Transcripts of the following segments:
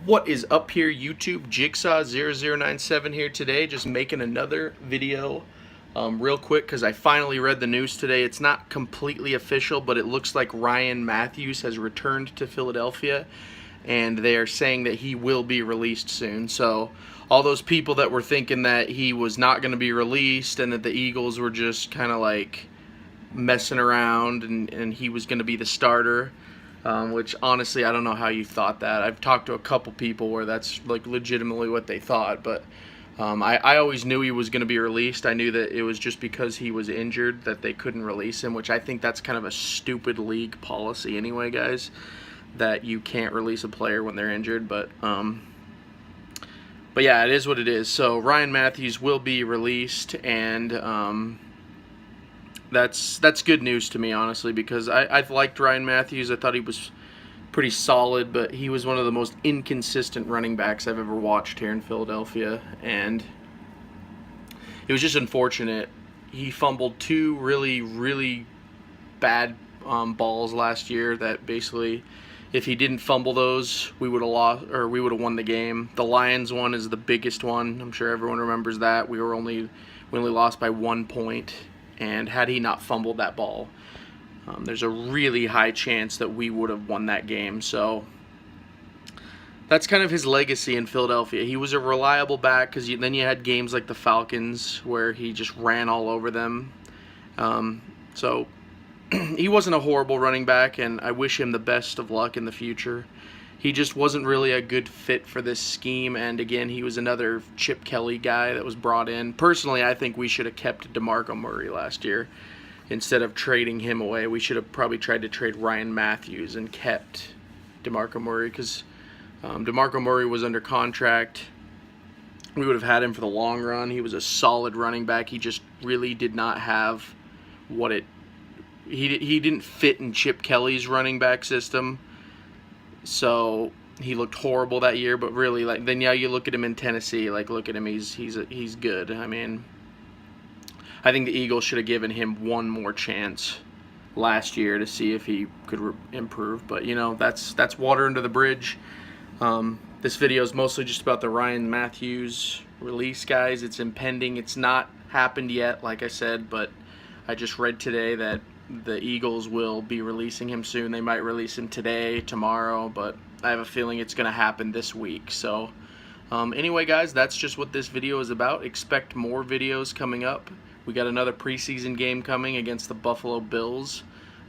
What is up here, YouTube? Jigsaw0097 here today, just making another video real quick because I finally read the news today. It's not completely official, but it looks like Ryan Matthews has returned to Philadelphia, and they are saying that he will be released soon. So all those people that were thinking that he was not going to be released and that the Eagles were just kind of like messing around and he was going to be the starter, which honestly I don't know how you thought that. I've talked to a couple people where that's like legitimately what they thought, but I always knew he was going to be released. I knew that it was just because he was injured that they couldn't release him, which I think that's kind of a stupid league policy anyway, guys, that you can't release a player when they're injured. But yeah, it is what it is. So Ryan Matthews will be released, and that's good news to me, honestly, because I've liked Ryan Matthews. I thought he was pretty solid, but he was one of the most inconsistent running backs I've ever watched here in Philadelphia, and it was just unfortunate. He fumbled two really bad balls last year that basically, if he didn't fumble those, we would have lost, or we would have won the game. The Lions one is the biggest one. I'm sure everyone remembers that. We only lost by 1 point. And had he not fumbled that ball, there's a really high chance that we would have won that game. So that's kind of his legacy in Philadelphia. He was a reliable back, because then you had games like the Falcons where he just ran all over them. So he wasn't a horrible running back, and I wish him the best of luck in the future. He just wasn't really a good fit for this scheme, and again, he was another Chip Kelly guy that was brought in. Personally, I think we should have kept DeMarco Murray last year instead of trading him away. We should have probably tried to trade Ryan Matthews and kept DeMarco Murray, because DeMarco Murray was under contract. We would have had him for the long run. He was a solid running back. He just really did not have what it... He didn't fit in Chip Kelly's running back system. So he looked horrible that year, but really, like, then yeah, you look at him in Tennessee, like, look at him, he's good. I mean, I think the Eagles should have given him one more chance last year to see if he could improve. But you know, that's water under the bridge. This video is mostly just about the Ryan Matthews release, guys. It's impending. It's not happened yet, like I said, but I just read today that the Eagles will be releasing him soon. They might release him today, tomorrow, but I have a feeling it's going to happen this week. So anyway, guys, that's just what this video is about. Expect more videos coming up. We got another preseason game coming against the Buffalo Bills.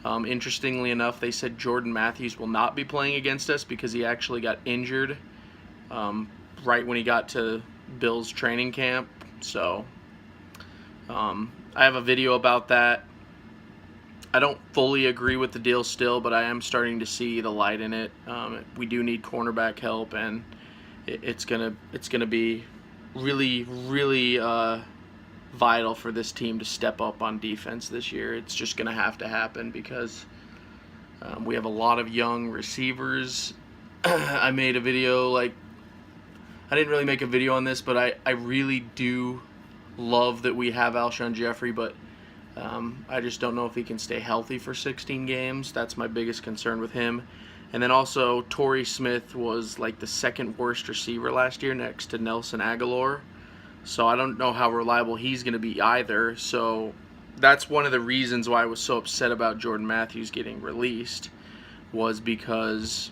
Interestingly enough, they said Jordan Matthews will not be playing against us because he actually got injured right when he got to Bills training camp. So I have a video about that. I don't fully agree with the deal still, but I am starting to see the light in it. We do need cornerback help, and it's gonna be really vital for this team to step up on defense this year. It's just gonna have to happen because we have a lot of young receivers. I made a video, like, I didn't really make a video on this, but I really do love that we have Alshon Jeffrey, but I just don't know if he can stay healthy for 16 games. That's my biggest concern with him. And then also, Torrey Smith was like the second worst receiver last year next to Nelson Aguilar. So I don't know how reliable he's going to be either. So that's one of the reasons why I was so upset about Jordan Matthews getting released, was because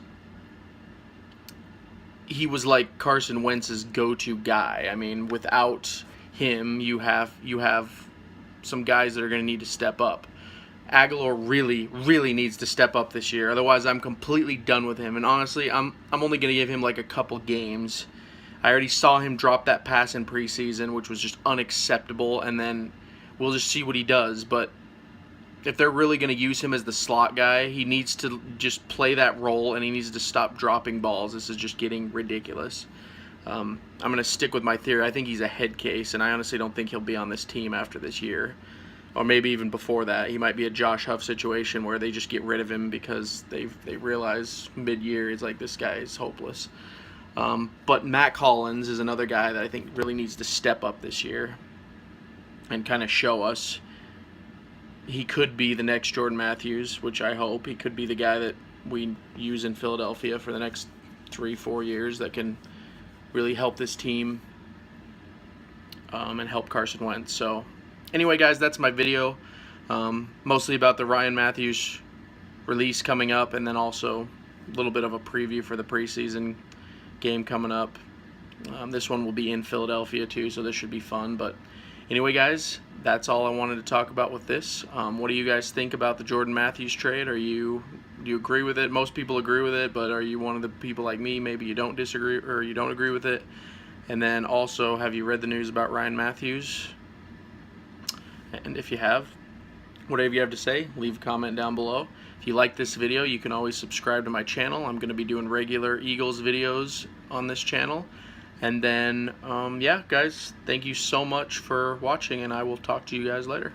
he was like Carson Wentz's go-to guy. I mean, without him, you have some guys that are going to need to step up. Aguilar really needs to step up this year. Otherwise, I'm completely done with him. And honestly, I'm only going to give him like a couple games. I already saw him drop that pass in preseason, which was just unacceptable. And then we'll just see what he does. But if they're really going to use him as the slot guy, he needs to just play that role, and he needs to stop dropping balls. This is just getting ridiculous. I'm going to stick with my theory. I think he's a head case, and I honestly don't think he'll be on this team after this year. Or maybe even before that. He might be a Josh Huff situation where they just get rid of him because they realize mid-year it's like, this guy is hopeless. But Matt Collins is another guy that I think really needs to step up this year and kind of show us he could be the next Jordan Matthews, which I hope. He could be the guy that we use in Philadelphia for the next 3-4 years that can really help this team and help Carson Wentz. So anyway, guys, that's my video. Mostly about the Ryan Mathews release coming up, and then also a little bit of a preview for the preseason game coming up. This one will be in Philadelphia too, so this should be fun. But anyway, guys, that's all I wanted to talk about with this. What do you guys think about the Jordan Matthews trade? Do you agree with it? Most people agree with it, but are you one of the people like me, maybe you don't disagree or you don't agree with it? And then also, have you read the news about Ryan Mathews? And if you have, whatever you have to say, leave a comment down below. If you like this video, you can always subscribe to my channel. I'm going to be doing regular Eagles videos on this channel. And then, yeah, guys, thank you so much for watching, and I will talk to you guys later.